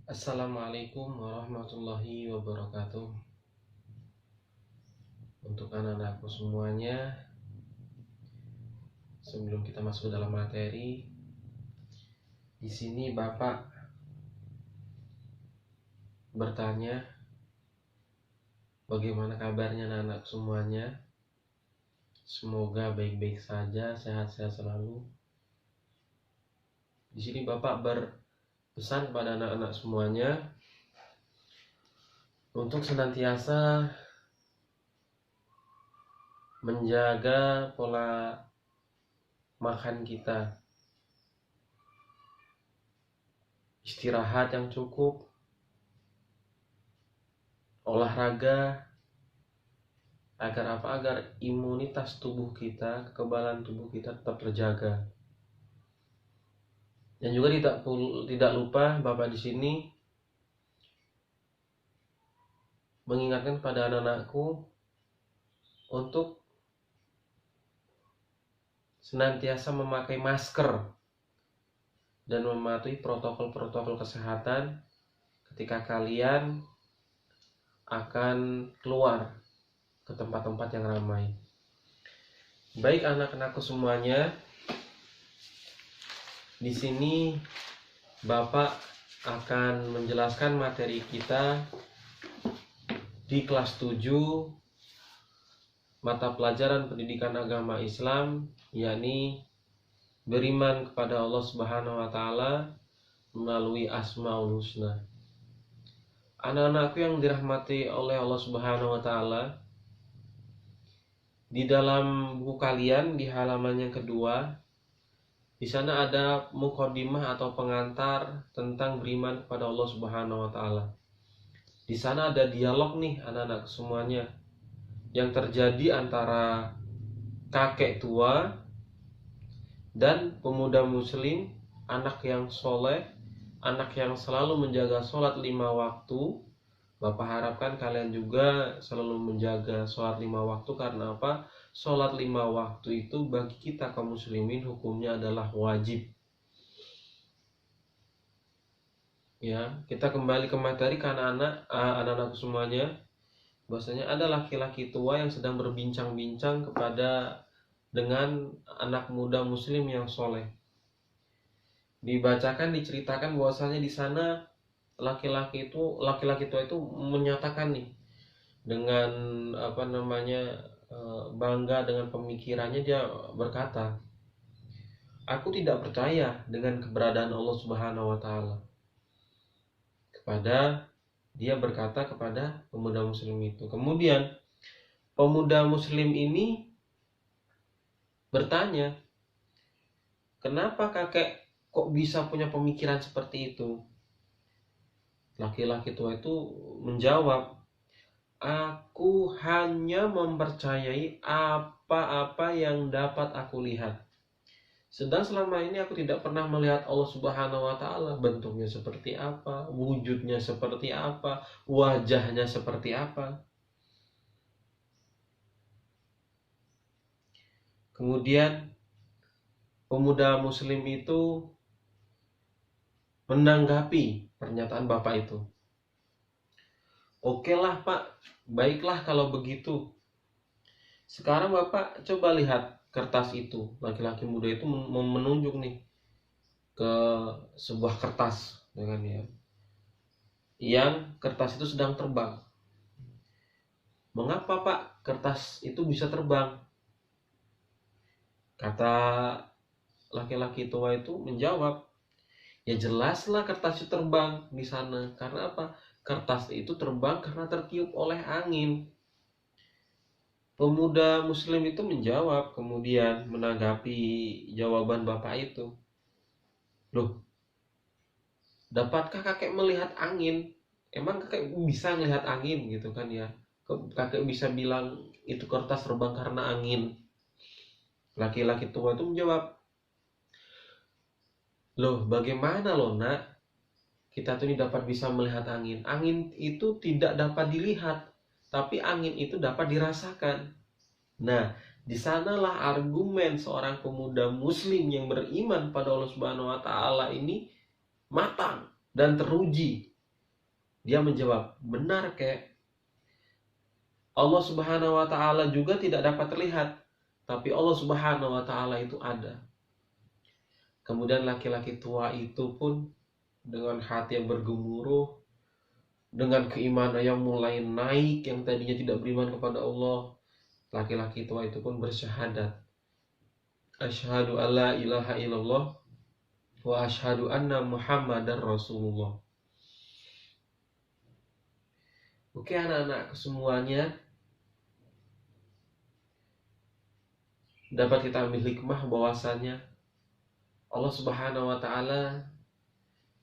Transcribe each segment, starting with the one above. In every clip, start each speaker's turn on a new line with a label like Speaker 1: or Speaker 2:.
Speaker 1: Assalamualaikum warahmatullahi wabarakatuh. Untuk anak-anakku semuanya, sebelum kita masuk ke dalam materi, di sini Bapak bertanya, bagaimana kabarnya anak-anak semuanya? Semoga baik-baik saja, sehat-sehat selalu. Di sini Bapak berpesan kepada anak-anak semuanya untuk senantiasa menjaga pola makan kita, istirahat yang cukup, olahraga, agar apa? Agar imunitas tubuh kita, kekebalan tubuh kita tetap terjaga. Dan juga tidak lupa Bapak di sini mengingatkan kepada anak-anakku untuk senantiasa memakai masker dan mematuhi protokol-protokol kesehatan ketika kalian akan keluar ke tempat-tempat yang ramai. Baik anak-anakku semuanya, di sini Bapak akan menjelaskan materi kita di kelas 7 mata pelajaran pendidikan agama Islam, yakni beriman kepada Allah Subhanahu wa taala melalui Asmaul Husna. Anak-anakku yang dirahmati oleh Allah Subhanahu wa taala, di dalam buku kalian di halaman yang kedua, di sana ada muqaddimah atau pengantar tentang beriman kepada Allah Subhanahu wa taala. Di sana ada dialog nih anak-anak semuanya yang terjadi antara kakek tua dan pemuda muslim, anak yang soleh, anak yang selalu menjaga sholat 5 waktu. Bapak harapkan kalian juga selalu menjaga sholat 5 waktu. Karena apa? Sholat 5 waktu itu bagi kita kaum muslimin hukumnya adalah wajib. Ya, kita kembali ke materi ke anak-anak semuanya. Bahwasanya ada laki-laki tua yang sedang berbincang-bincang dengan anak muda muslim yang soleh. Diceritakan bahwasanya di sana laki-laki tua itu menyatakan nih dengan bangga dengan pemikirannya. Dia berkata, aku tidak percaya dengan keberadaan Allah Subhanahu wa taala. Dia berkata kepada pemuda muslim itu. Kemudian pemuda muslim ini bertanya, kenapa kakek kok bisa punya pemikiran seperti itu? Laki-laki tua itu menjawab, aku hanya mempercayai apa-apa yang dapat aku lihat. Sedang selama ini aku tidak pernah melihat Allah Subhanahu wa taala, bentuknya seperti apa, wujudnya seperti apa, wajahnya seperti apa. Kemudian pemuda muslim itu menanggapi pernyataan bapak itu. Oke lah Pak, baiklah kalau begitu. Sekarang Bapak coba lihat kertas itu. Laki-laki muda itu menunjuk nih ke sebuah kertas, yang kertas itu sedang terbang. Mengapa Pak kertas itu bisa terbang? Kata laki-laki tua itu menjawab, ya jelaslah kertas itu terbang di sana. Karena apa? Kertas itu terbang karena tertiup oleh angin. Pemuda muslim itu menjawab, kemudian menanggapi jawaban bapak itu. Loh, dapatkah kakek melihat angin? Emang kakek bisa melihat angin gitu kan ya? Kakek bisa bilang itu kertas terbang karena angin? Laki-laki tua itu menjawab, loh bagaimana loh nak? Kita tuh ini dapat bisa melihat angin. Angin itu tidak dapat dilihat, tapi angin itu dapat dirasakan. Nah, di sanalah argumen seorang pemuda muslim yang beriman pada Allah Subhanahu wa taala ini matang dan teruji. Dia menjawab, benar kek. Allah Subhanahu wa ta'ala juga tidak dapat terlihat, tapi Allah Subhanahu wa ta'ala itu ada. Kemudian laki-laki tua itu pun dengan hati yang bergemuruh, dengan keimanan yang mulai naik, yang tadinya tidak beriman kepada Allah, laki-laki tua itu pun bersyahadat, asyhadu alla ilaha illallah wa asyhadu anna muhammadar rasulullah. Oke anak-anak semuanya, dapat kita ambil hikmah bahwasanya Allah Subhanahu wa ta'ala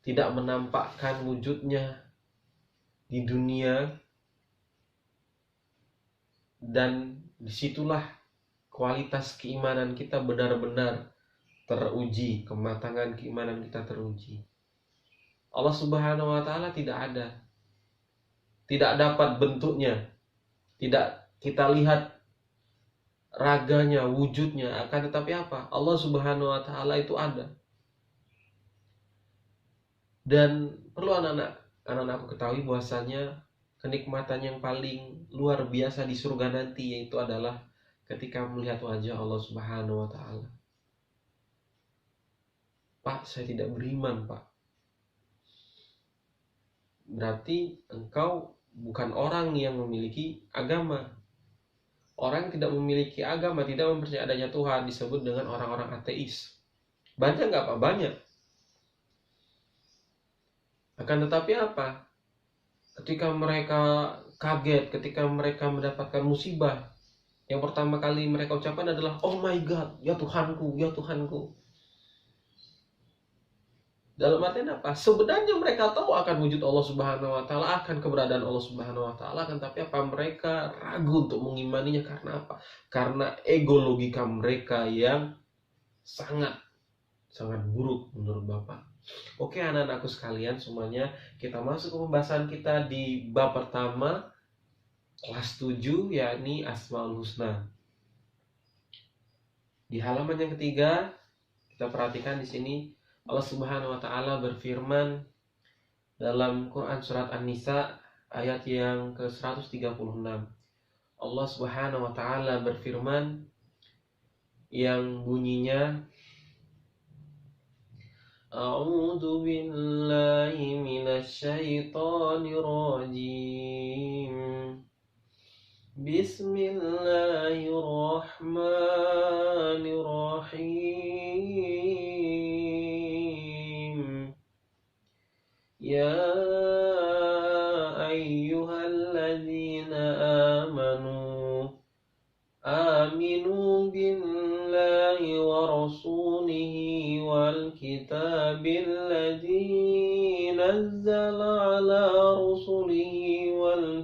Speaker 1: tidak menampakkan wujudnya di dunia, dan disitulah kualitas keimanan kita benar-benar teruji, kematangan keimanan kita teruji. Allah Subhanahu wa ta'ala tidak ada, tidak dapat bentuknya, tidak kita lihat raganya, wujudnya, akan tetapi apa? Allah Subhanahu wa ta'ala itu ada. Dan perlu anak-anakku ketahui bahwasanya kenikmatan yang paling luar biasa di surga nanti yaitu adalah ketika melihat wajah Allah Subhanahu wa ta'ala. Pak, saya tidak beriman, Pak. Berarti engkau bukan orang yang memiliki agama. Orang yang tidak memiliki agama, tidak mempercayai adanya Tuhan, disebut dengan orang-orang ateis. Banyak nggak Pak? Banyak. Akan tetapi apa? Ketika mereka kaget, ketika mereka mendapatkan musibah, yang pertama kali mereka ucapkan adalah, oh my God, ya Tuhanku, ya Tuhanku. Dalam artian apa? Sebenarnya mereka tahu akan wujud Allah Subhanahu wa ta'ala, akan keberadaan Allah Subhanahu wa ta'ala, kan tapi apa? Mereka ragu untuk mengimaninya karena apa? Karena ego logika mereka yang sangat buruk menurut Bapak. Oke anak-anakku sekalian semuanya, kita masuk ke pembahasan kita di bab pertama kelas 7, yakni Asmaul Husna. Di halaman yang ketiga, kita perhatikan di sini Allah Subhanahu wa ta'ala berfirman dalam Quran surat An-Nisa ayat yang ke-136. Allah Subhanahu wa ta'ala berfirman yang bunyinya, A'udzu billahi minasyaitonir rajim. Bismillahirrahmanirrahim. Ya ayyuhalladzina amanu aminu billahi wa rasulihi wal kitabil ladzi nazzala ala rusulihi wal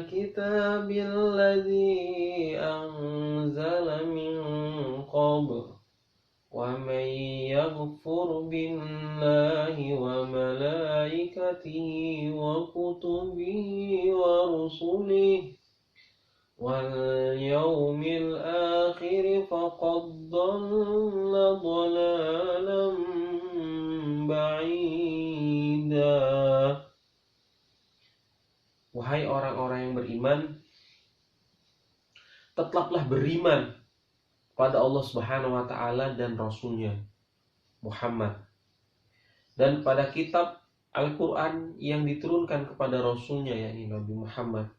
Speaker 1: kitabil ladzi anzala min qabl wa man yaghfur billahi wa malaikatihi wa kutubihi wa rusulihi wal yawmil akhir faqad dhalla dhalalan ba'ida. Wahai orang-orang yang beriman, tetaplah beriman pada Allah Subhanahu wa ta'ala dan Rasulnya Muhammad, dan pada kitab Al-Quran yang diturunkan kepada Rasulnya, yakni Nabi Muhammad,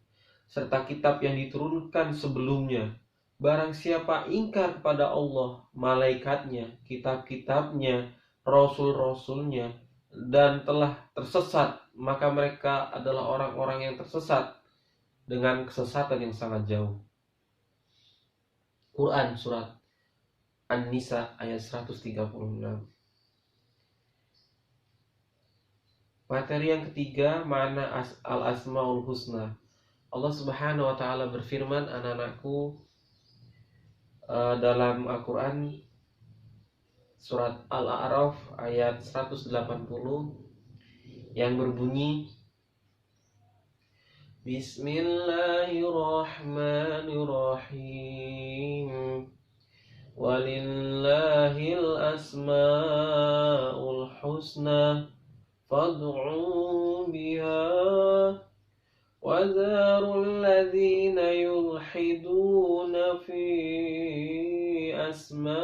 Speaker 1: serta kitab yang diturunkan sebelumnya. Barang siapa ingkar kepada Allah, malaikatnya, kitab-kitabnya, rasul-rasulnya, dan telah tersesat, maka mereka adalah orang-orang yang tersesat dengan kesesatan yang sangat jauh. Quran surat An-Nisa ayat 136. Materi yang ketiga, makna al-asmaul husna. Allah Subhanahu wa ta'ala berfirman, anak-anakku, dalam Al-Quran surat Al-A'raf ayat 180 yang berbunyi, Bismillahirrahmanirrahim. Walillahil asmaul husna fad'u biha وَذَرُوا الَّذِينَ يُلْحِدُونَ فِي أَسْمَائِهِ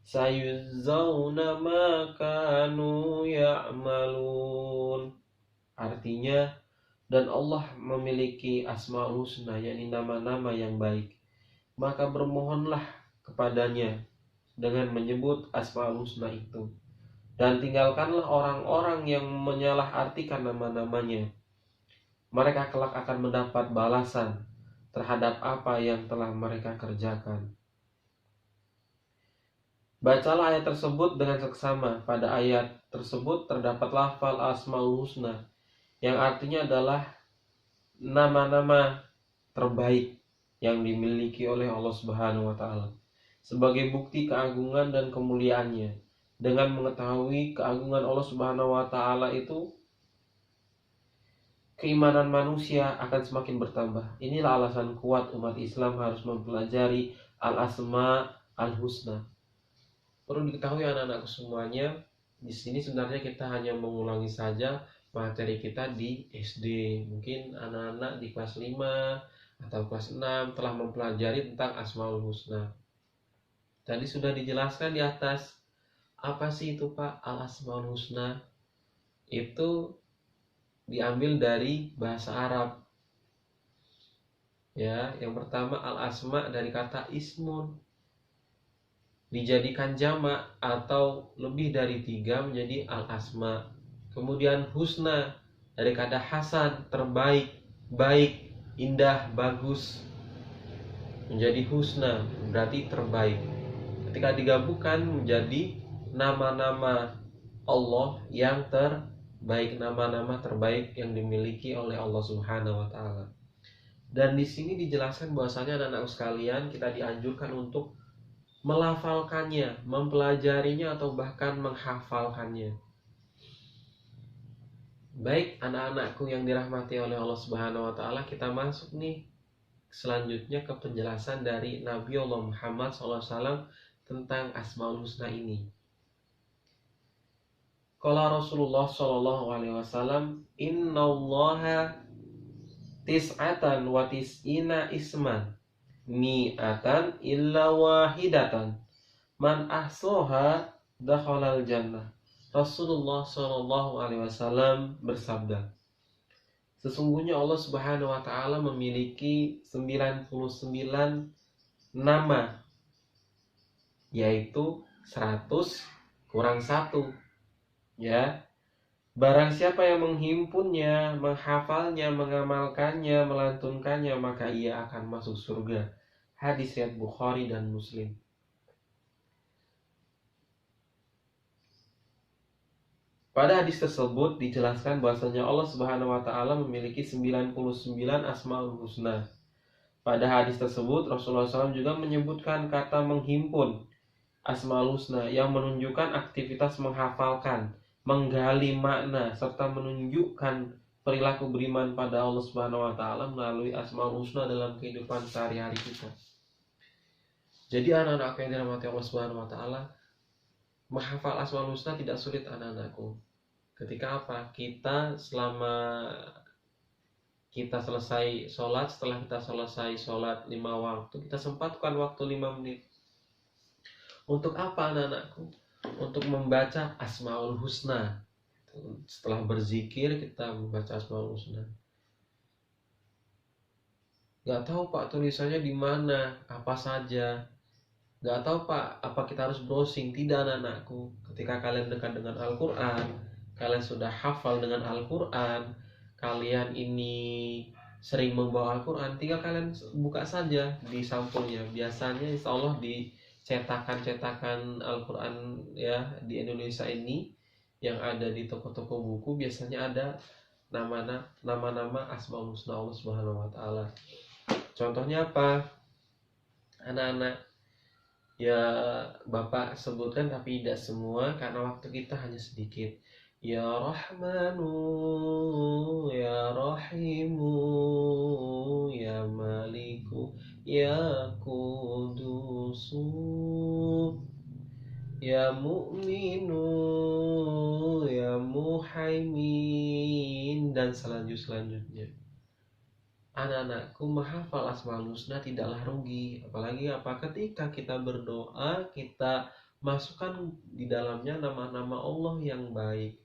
Speaker 1: سَيُجْزَوْنَ مَا كَانُوا يَعْمَلُونَ. Artinya, dan Allah memiliki Asmaul Husna, yakni nama-nama yang baik. Maka bermohonlah kepadanya dengan menyebut Asmaul Husna itu. Dan tinggalkanlah orang-orang yang menyalahartikan nama-namanya. Mereka kelak akan mendapat balasan terhadap apa yang telah mereka kerjakan. Bacalah ayat tersebut dengan seksama. Pada ayat tersebut terdapat lafal Asmaul Husna, yang artinya adalah nama-nama terbaik yang dimiliki oleh Allah Subhanahu wa Ta'ala, sebagai bukti keagungan dan kemuliaannya. Dengan mengetahui keagungan Allah Subhanahu wa Ta'ala itu, keimanan manusia akan semakin bertambah. Inilah alasan kuat umat Islam harus mempelajari Al-Asma Al-Husna. Perlu diketahui anak-anakku semuanya, di sini sebenarnya kita hanya mengulangi saja materi kita di SD. Mungkin anak-anak di kelas 5 atau kelas 6 telah mempelajari tentang Asmaul Husna. Tadi sudah dijelaskan di atas. Apa sih itu Pak Al-Asmaul Husna? Itu diambil dari bahasa Arab. Ya, yang pertama Al-Asma dari kata ismun, dijadikan jamak atau lebih dari 3 menjadi Al-Asma. Kemudian Husna dari kata hasan, terbaik, baik, indah, bagus, menjadi Husna, berarti terbaik. Ketika digabungkan menjadi nama-nama Allah yang terbaik, nama-nama terbaik yang dimiliki oleh Allah Subhanahu wa Ta'ala. Dan di sini dijelaskan bahwasanya anak-anak sekalian, kita dianjurkan untuk melafalkannya, mempelajarinya, atau bahkan menghafalkannya. Baik anak-anakku yang dirahmati oleh Allah Subhanahu wa Ta'ala, kita masuk nih selanjutnya ke penjelasan dari Nabi Allah Muhammad SAW tentang Asmaul Husna ini. Qala Rasulullah sallallahu alaihi wasallam, innallaha tis'atan wa tis'ina isman mi'atan illa wahidatan man ahsaha dakhalal jannah. Rasulullah sallallahu alaihi wasallam bersabda, sesungguhnya Allah Subhanahu wa Ta'ala memiliki 99 nama, yaitu 100 kurang 1. Ya, barang siapa yang menghimpunnya, menghafalnya, mengamalkannya, melantunkannya, maka ia akan masuk surga. Hadis riwayat Bukhari dan Muslim. Pada hadis tersebut dijelaskan bahwasanya Allah Subhanahu wa Ta'ala memiliki 99 Asmaul Husna. Pada hadis tersebut Rasulullah SAW juga menyebutkan kata menghimpun Asmaul Husna yang menunjukkan aktivitas menghafalkan, menggali makna, serta menunjukkan perilaku beriman pada Allah Subhanahu wa Ta'ala melalui Asmaul Husna dalam kehidupan sehari-hari kita. Jadi anak-anak yang dirahmati Allah Subhanahu wa Ta'ala, menghafal Asmaul Husna tidak sulit anak-anakku. Ketika apa? Selama kita selesai sholat, setelah kita selesai sholat 5 waktu, kita sempatkan waktu 5 menit. Untuk apa anak-anakku? Untuk membaca Asmaul Husna. Setelah berzikir kita membaca Asmaul Husna. Gak tahu Pak tulisannya di mana, apa saja. Gak tahu Pak, apa kita harus browsing? Tidak anak-anakku. Ketika kalian dekat dengan Al-Quran, kalian sudah hafal dengan Al-Quran, kalian ini sering membawa Al-Quran, tinggal kalian buka saja di sampulnya. Biasanya insya Allah di cetakan Al-Quran ya di Indonesia ini yang ada di toko-toko buku, biasanya ada nama-nama Asmaul Husna Allah Subhanahu wa Ta'ala. Contohnya apa? Anak-anak, ya Bapak sebutkan tapi tidak semua karena waktu kita hanya sedikit. Ya Rahmanu, Ya Rahimu, Ya Maliku, Ya Qudusu, Mu'minu, Ya Muhaimin, dan selanjutnya. Anak-anakku, menghafal Asmaul Husna tidaklah rugi. Apalagi ketika kita berdoa, kita masukkan di dalamnya nama-nama Allah yang baik.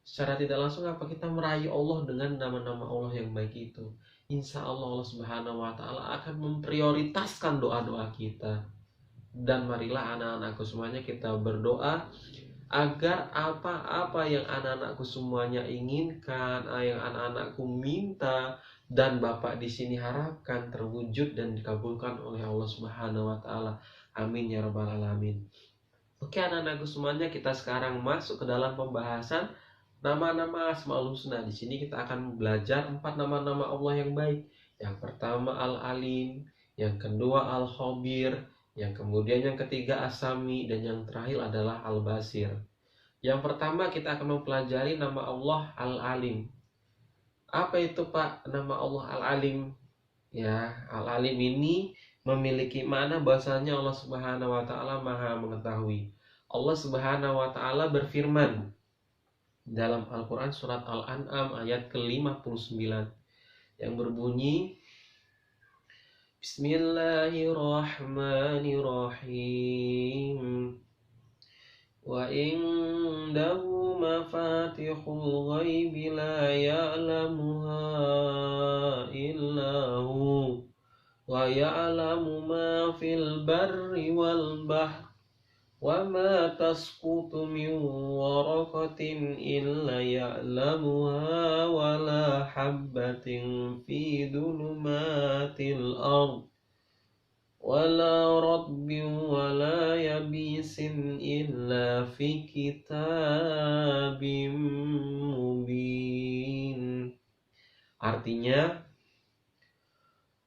Speaker 1: Secara tidak langsung kita merayu Allah dengan nama-nama Allah yang baik itu. Insya Allah Allah Subhanahu wa Ta'ala akan memprioritaskan doa-doa kita. Dan marilah anak-anakku semuanya kita berdoa agar apa-apa yang anak-anakku semuanya inginkan, yang anak-anakku minta dan Bapak di sini harapkan terwujud dan dikabulkan oleh Allah Subhanahu wa Ta'ala. Amin ya rabbal alamin. Oke anak-anakku semuanya, kita sekarang masuk ke dalam pembahasan nama-nama Asmaul Husna. Di sini kita akan belajar 4 nama-nama Allah yang baik. Yang pertama Al-Alim, yang kedua Al-Khabir, yang kemudian yang ketiga As-Sami, dan yang terakhir adalah Al-Basir. Yang pertama kita akan mempelajari nama Allah Al-Alim. Apa itu Pak nama Allah Al-Alim? Ya, Al-Alim ini memiliki makna bahasanya Allah Subhanahu wa Ta'ala Maha mengetahui. Allah Subhanahu wa Ta'ala berfirman dalam Al-Quran surat Al-An'am ayat ke-59 yang berbunyi, Bismillahirrahmanirrahim. Wa indahu mafatihul ghaibi la ya'lamuha illahu wa ya'lamu ma fil barri wal bahri wa ma tasqutu min waraqatin illa ya'lamuha wa la habbatin fi dhulumatil ardh wala rabbin wala yabisin illa fi kitabim mubin. Artinya,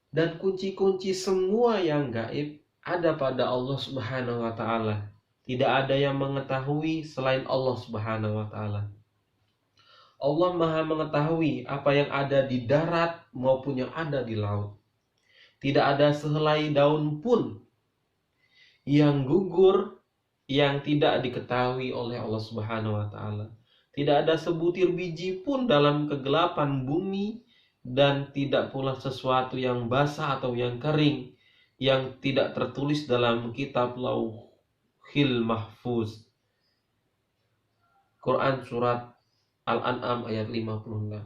Speaker 1: dan kunci-kunci semua yang gaib ada pada Allah Subhanahu wa Ta'ala. Tidak ada yang mengetahui selain Allah Subhanahu wa Ta'ala. Allah Maha mengetahui apa yang ada di darat maupun yang ada di laut. Tidak ada sehelai daun pun yang gugur yang tidak diketahui oleh Allah Subhanahu wa Ta'ala. Tidak ada sebutir biji pun dalam kegelapan bumi, dan tidak pula sesuatu yang basah atau yang kering yang tidak tertulis dalam kitab Lauhil Mahfuz. Quran surat Al-An'am ayat 56.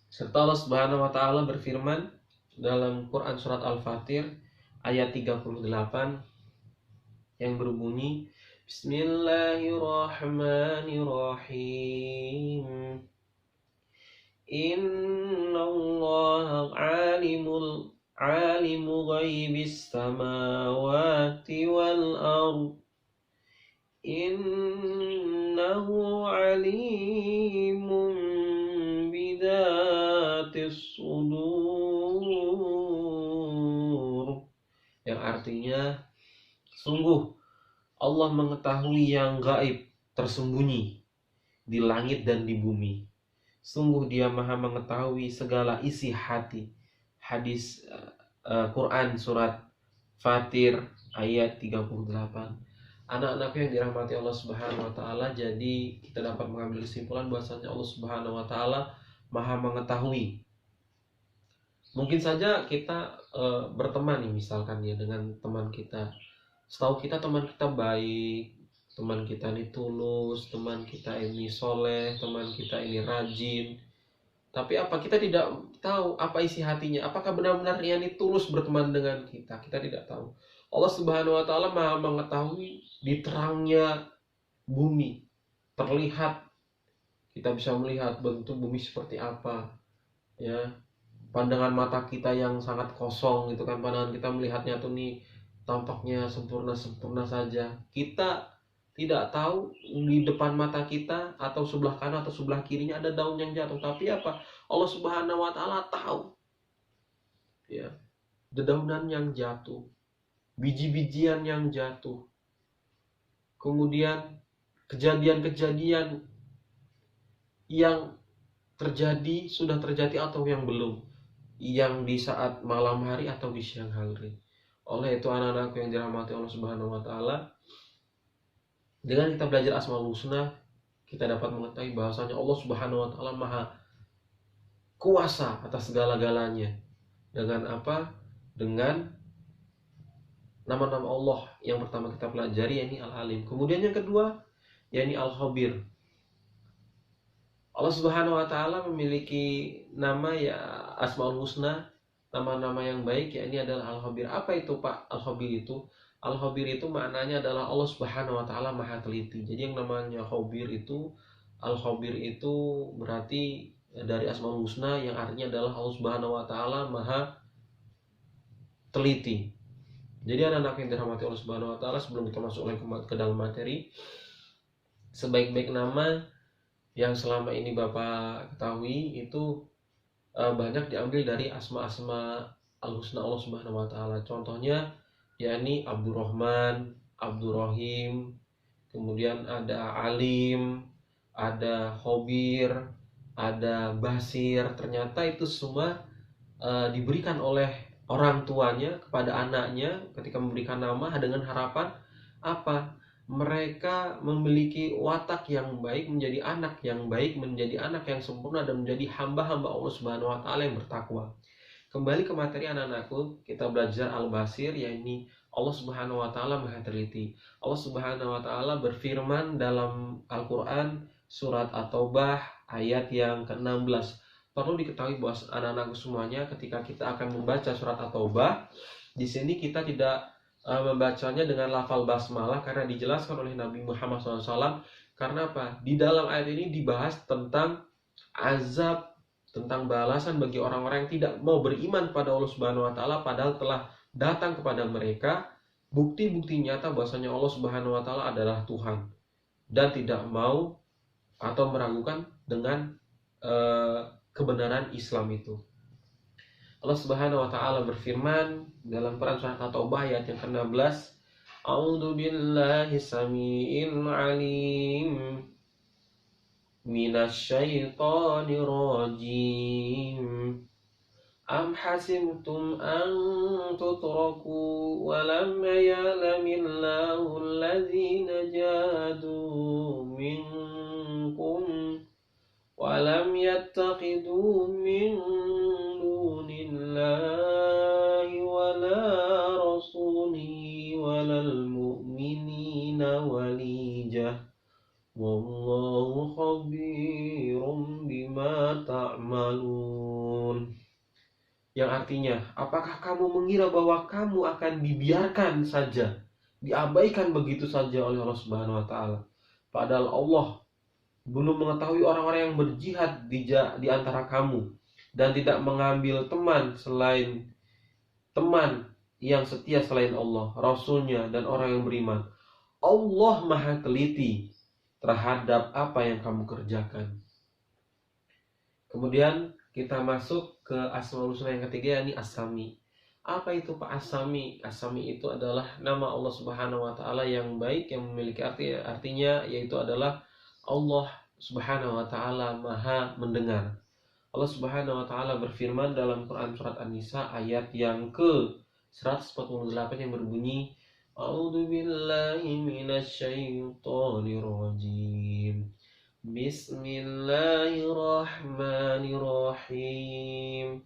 Speaker 1: Serta Allah Subhanahu wa Ta'ala berfirman dalam Quran surat Al-Fatir ayat 38 yang berbunyi, Bismillahirrahmanirrahim. Innallaha alimu ghaibis samawati wal ardh. Innahu alimun bidatis sudur. Yang artinya, sungguh Allah mengetahui yang gaib tersembunyi di langit dan di bumi. Sungguh Dia Maha mengetahui segala isi hati. Hadis Quran surat Fatir ayat 38. Anak-anakku yang dirahmati Allah Subhanahu wa Ta'ala, jadi kita dapat mengambil kesimpulan bahwasanya Allah Subhanahu wa Ta'ala Maha mengetahui. Mungkin saja kita berteman nih, misalkan ya, dengan teman kita. Setahu kita teman kita baik, teman kita ini tulus, teman kita ini soleh, teman kita ini rajin. Tapi kita tidak tahu apa isi hatinya. Apakah benar-benar ia ini tulus berteman dengan kita? Kita tidak tahu. Allah Subhanahu wa Ta'ala Maha mengetahui di terangnya bumi. Terlihat, kita bisa melihat bentuk bumi seperti apa. Ya, pandangan mata kita yang sangat kosong, itu kan pandangan kita melihatnya tuh nih tampaknya sempurna saja. Kita tidak tahu di depan mata kita atau sebelah kanan atau sebelah kirinya ada daun yang jatuh. Tapi Allah Subhanahu wa Ta'ala tahu. Ya, dedaunan yang jatuh, biji-bijian yang jatuh, kemudian kejadian-kejadian yang terjadi, sudah terjadi atau yang belum, yang di saat malam hari atau di siang hari. Oleh itu anak-anakku yang dirahmati Allah Subhanahu wa taala, dengan kita belajar Asmaul Husna, kita dapat mengetahui bahwasanya Allah Subhanahu wa taala Maha kuasa atas segala-galanya. Dengan apa? Dengan nama-nama Allah yang pertama kita pelajari, yakni Al-Alim. Kemudian yang kedua, yakni Al-Khabir. Allah Subhanahu wa taala memiliki nama ya Asmaul Husna, nama-nama yang baik, yakni adalah Al-Khabir. Apa itu Pak Al-Khabir itu? Al-Khabir itu maknanya adalah Allah Subhanahu wa taala Maha teliti. Jadi yang namanya Khabir itu, Al-Khabir itu berarti dari Asmaul Husna yang artinya adalah Allah Subhanahu wa taala Maha teliti. Jadi anak-anak yang dirahmati Allah Subhanahu wa taala, sebelum kita masuk lagi ke dalam materi, sebaik-baik nama yang selama ini Bapak ketahui itu banyak diambil dari asma-asma al-husna Allah Subhanahu wa taala. Contohnya yakni Abdurrahman, Abdurrahim, kemudian ada Alim, ada Khabir, ada Basir. Ternyata itu semua diberikan oleh orang tuanya kepada anaknya ketika memberikan nama dengan harapan apa? Mereka memiliki watak yang baik, menjadi anak yang baik, menjadi anak yang sempurna, dan menjadi hamba-hamba Allah Subhanahu wa taala yang bertakwa. Kembali ke materi anak-anakku, kita belajar Al-Basir, yakni Allah Subhanahu wa taala Maha teliti. Allah Subhanahu wa taala berfirman dalam Al-Qur'an surat At-Taubah ayat yang ke-16. Perlu diketahui bahwa anak-anakku semuanya, ketika kita akan membaca surat At-Taubah, di sini kita tidak membacanya dengan lafal basmalah karena dijelaskan oleh Nabi Muhammad SAW. Karena apa? Di dalam ayat ini dibahas tentang azab, tentang balasan bagi orang-orang yang tidak mau beriman pada Allah Subhanahu wa taala, padahal telah datang kepada mereka bukti-bukti nyata bahwasanya Allah Subhanahu wa taala adalah Tuhan, dan tidak mau atau meragukan dengan kebenaran Islam itu. Allah Subhanahu wa taala berfirman dalam Quran surat At-Taubah ayat yang ke-16, A'udzu billahi samii'il 'aliim minasyaitonir rajim. Am hasibtum an tutraku wa lam ya'lamillahu alladzina jahadu minkum wa lam yattakhidhu min dunillahi wala rasulihi walal mu'minina walijah wallahu khabirum bima ta'malun. Yang artinya, apakah kamu mengira bahwa kamu akan dibiarkan saja, diabaikan begitu saja oleh Allah Subhanahu wa taala, padahal Allah belum mengetahui orang-orang yang berjihad di antara kamu, dan tidak mengambil teman yang setia selain Allah, Rasulnya, dan orang yang beriman. Allah Maha teliti terhadap apa yang kamu kerjakan. Kemudian kita masuk ke Asmaul Husna yang ketiga, yakni As-Sami. Apa itu Pak As-Sami? As-Sami itu adalah nama Allah Subhanahu wa taala yang baik, yang memiliki artinya yaitu adalah Allah Subhanahu wa taala Maha mendengar. Allah Subhanahu wa taala berfirman dalam Quran surat An-Nisa ayat yang ke-148 yang berbunyi, A'udzu billahi minasyaitonir rajim. Bismillahirrahmanirrahim.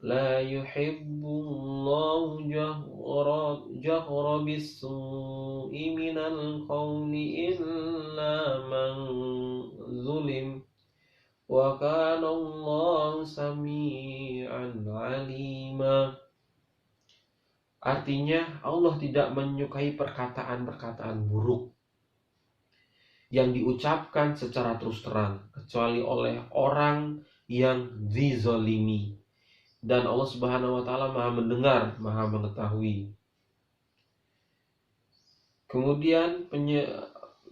Speaker 1: La yuhibbullahu jahra bis-su'i minal qawli illa man zulim wa kana Allahu sami'an 'alima. Artinya, Allah tidak menyukai perkataan-perkataan buruk yang diucapkan secara terus terang kecuali oleh orang yang dzalimi, dan Allah Subhanahu wa taala Maha mendengar, Maha mengetahui. Kemudian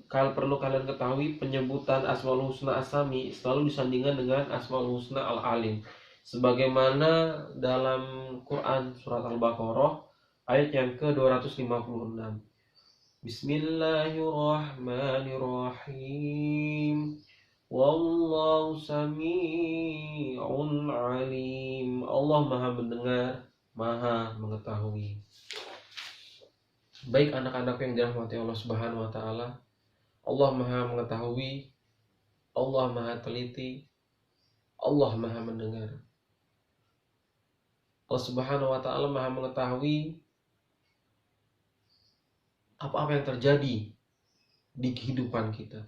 Speaker 1: perlu kalian ketahui, penyebutan Asmaul Husna As-Sami selalu disandingkan dengan Asmaul Husna Al-Alim, sebagaimana dalam Quran surat Al-Baqarah ayat yang ke-256. Bismillahirrahmanirrahim. Wallahu sami'un alim. Allah Maha mendengar, Maha mengetahui. Baik anak-anak yang dirahmati Allah Subhanahu wa taala, Allah Maha mengetahui, Allah Maha teliti, Allah Maha mendengar. Allah Subhanahu wa taala Maha mengetahui apa-apa yang terjadi di kehidupan kita,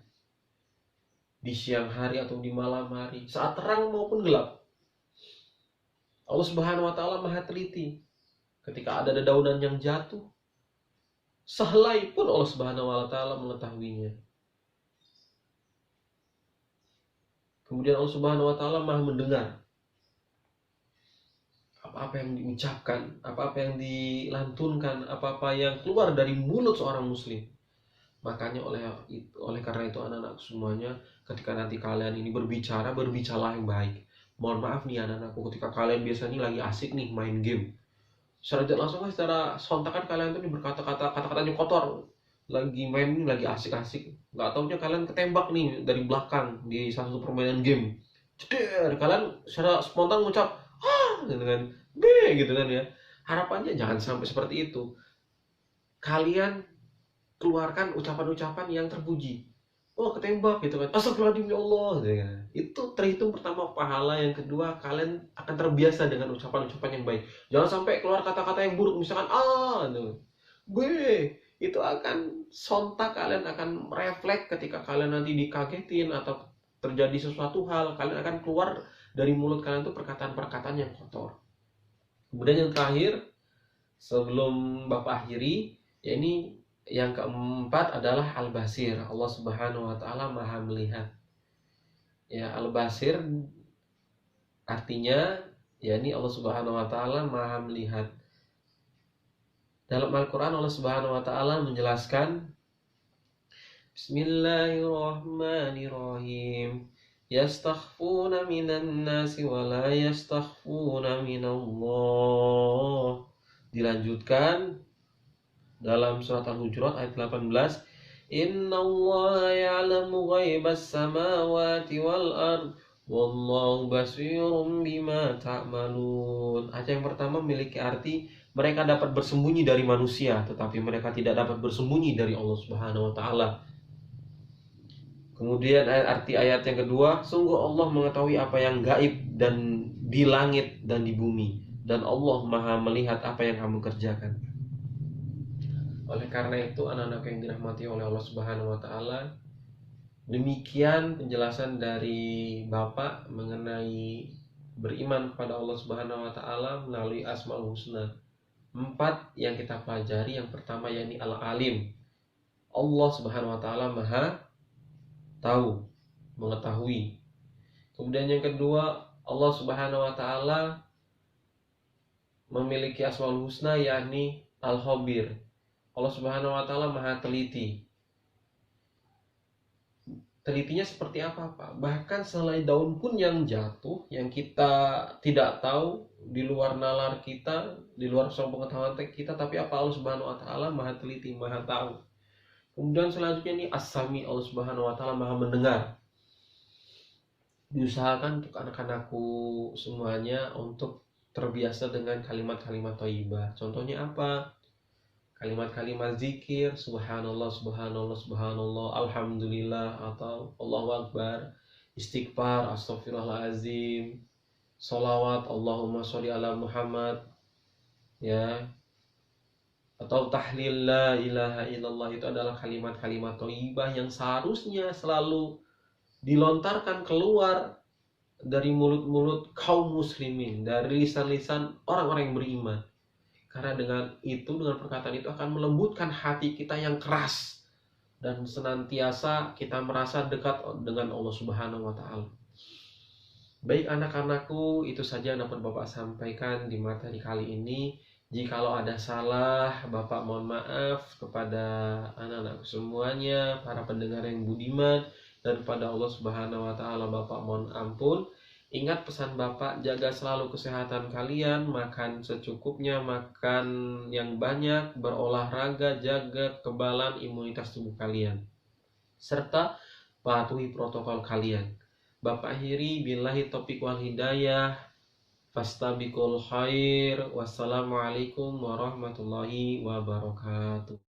Speaker 1: di siang hari atau di malam hari, saat terang maupun gelap. Allah Subhanahu wa taala Maha teliti. Ketika ada dedaunan yang jatuh, sehelai pun Allah Subhanahu wa taala mengetahuinya. Kemudian Allah Subhanahu wa taala Maha mendengar apa-apa yang diucapkan, apa-apa yang dilantunkan, apa-apa yang keluar dari mulut seorang muslim. Makanya oleh karena itu anak-anak semuanya, ketika nanti kalian ini berbicaralah yang baik. Mohon maaf nih anak-anakku, ketika kalian biasanya lagi asik nih main game, secara tidak langsung secara sontakan kalian tuh berkata-kata, kata-katanya kotor, lagi main nih, lagi asik-asik, nggak taunya kalian ketembak nih dari belakang di salah satu permainan game. Ceder, kalian secara spontan mengucap gitu kan, B gitu kan ya. Harapannya jangan sampai seperti itu. Kalian keluarkan ucapan-ucapan yang terpuji. Oh, ketembak gitu kan, astagfirullahaladzim ya Allah gitu kan. Itu terhitung pertama pahala, yang kedua kalian akan terbiasa dengan ucapan-ucapan yang baik. Jangan sampai keluar kata-kata yang buruk, misalkan gitu. B, itu akan sontak kalian akan refleks ketika kalian nanti dikagetin atau terjadi sesuatu hal, kalian akan keluar dari mulut kalian itu perkataan-perkataan yang kotor. Kemudian yang terakhir sebelum Bapak akhiri, ya ini yang keempat adalah Al-Basir. Allah Subhanahu wa taala Maha melihat. Ya, Al-Basir artinya ya ini Allah Subhanahu wa taala Maha melihat. Dalam Al-Qur'an Allah Subhanahu wa taala menjelaskan, Bismillahirrahmanirrahim. Yastakhfuna minan nasi wa la yastakhfuna minallah. Dilanjutkan dalam surat Al-Hujurat ayat 18, Innallaha ya'lamu ghaibas samawati wal ard wallahu basirum bima ta'malun. Ayat yang pertama memiliki arti mereka dapat bersembunyi dari manusia, tetapi mereka tidak dapat bersembunyi dari Allah Subhanahu wa taala. Kemudian arti ayat yang kedua, sungguh Allah mengetahui apa yang gaib dan di langit dan di bumi, dan Allah Maha melihat apa yang kamu kerjakan. Oleh karena itu anak-anak yang dirahmati oleh Allah Subhanahu wa taala, demikian penjelasan dari Bapak mengenai beriman kepada Allah Subhanahu wa taala melalui Asmaul Husna. 4 yang kita pelajari. Yang pertama yakni Al-Alim. Allah Subhanahu wa taala Maha tahu, mengetahui. Kemudian yang kedua, Allah Subhanahu wa taala memiliki Asmaul Husna yakni Al-Khabir. Allah Subhanahu wa taala Maha teliti. Telitinya seperti apa, Pak? Bahkan selai daun pun yang jatuh, yang kita tidak tahu, di luar nalar kita, di luar pengetahuan kita, tapi apa Allah Subhanahu wa taala Maha teliti, Maha tahu. Kemudian selanjutnya ini As-Sami, Allah Subhanahu wa taala Maha mendengar. Diusahakan untuk anak-anakku semuanya untuk terbiasa dengan kalimat-kalimat thayyibah. Contohnya apa? Kalimat-kalimat zikir, subhanallah, subhanallah, subhanallah, alhamdulillah, atau Allahu Akbar, istighfar, astagfirullahaladzim, sholawat, Allahumma sholli ala Muhammad, ya, atau tahlil la ilaha illallah. Itu adalah kalimat-kalimat thayyibah yang seharusnya selalu dilontarkan keluar dari mulut-mulut kaum muslimin, dari lisan-lisan orang-orang yang beriman. Karena dengan perkataan itu akan melembutkan hati kita yang keras, dan senantiasa kita merasa dekat dengan Allah Subhanahu wa taala. Baik anak-anakku, itu saja yang dapat Bapak sampaikan di materi kali ini. Jikalau ada salah, Bapak mohon maaf kepada anak-anakku semuanya, para pendengar yang budiman, dan pada Allah Subhanahu wa taala Bapak mohon ampun. Ingat pesan Bapak, jaga selalu kesehatan kalian, makan secukupnya, makan yang banyak, berolahraga, jaga kekebalan imunitas tubuh kalian, serta patuhi protokol kalian. Bapak akhiri, billahi taufiq wal hidayah. Fastabiqul khair. Wassalamualaikum warahmatullahi wabarakatuh.